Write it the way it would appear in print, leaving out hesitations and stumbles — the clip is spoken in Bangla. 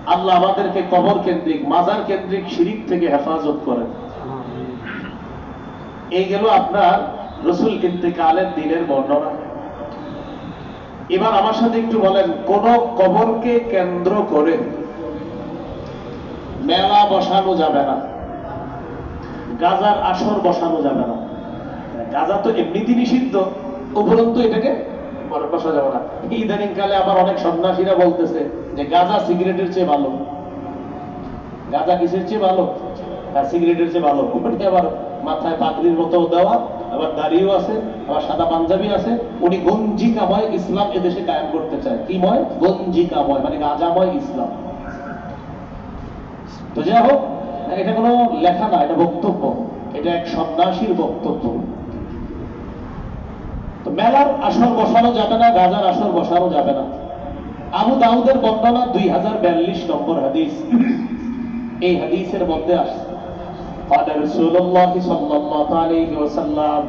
আল্লাহ আমাদেরকে কবর কেন্দ্রিক, মাজার কেন্দ্রিক শিরিক থেকে হেফাজত করেন। এই গেল আপনার রসুল ইন্তেকালের দিনের বর্ণনা। এবার আমার সাথে একটু বলেন, কোন কবরকে কেন্দ্র করে মেলা বসানো যাবে না, গাজার আসর বসানো যাবে না। গাজা তো এমনিতে নিষিদ্ধ, উপরন্তু এটাকে বসা যাবে না। ইদানিং কালে আবার অনেক সন্ন্যাসীরা বলতেছে যে গাজা সিগারেটের চেয়ে ভালো। গাজা কিসের চেয়ে ভালো? সিগারেটের চেয়ে ভালো। আবার মাথায় পাগড়ির মতো দেওয়া, আবার দাড়িও আছে, আবার সাদা পাঞ্জাবি আছে। উনি গঞ্জিকাময় ইসলাম এদেশে কায়েম করতে চায়। কি ময়? গঞ্জিকাময়, মানে গাজাময় ইসলাম। তো যাই হোক, এটা কোনো লেখা না, এটা বক্তব্য, এটা এক সন্ন্যাসীর বক্তব্য। তো মেলার আসর বসানো যাবে না, গাজার আসর বসানো যাবে না। আবু দাউদের বর্ণনা 2042 নম্বর হাদিস। এই হাদিসের মধ্যে আসছে قال رسول الله صلى الله عليه وسلم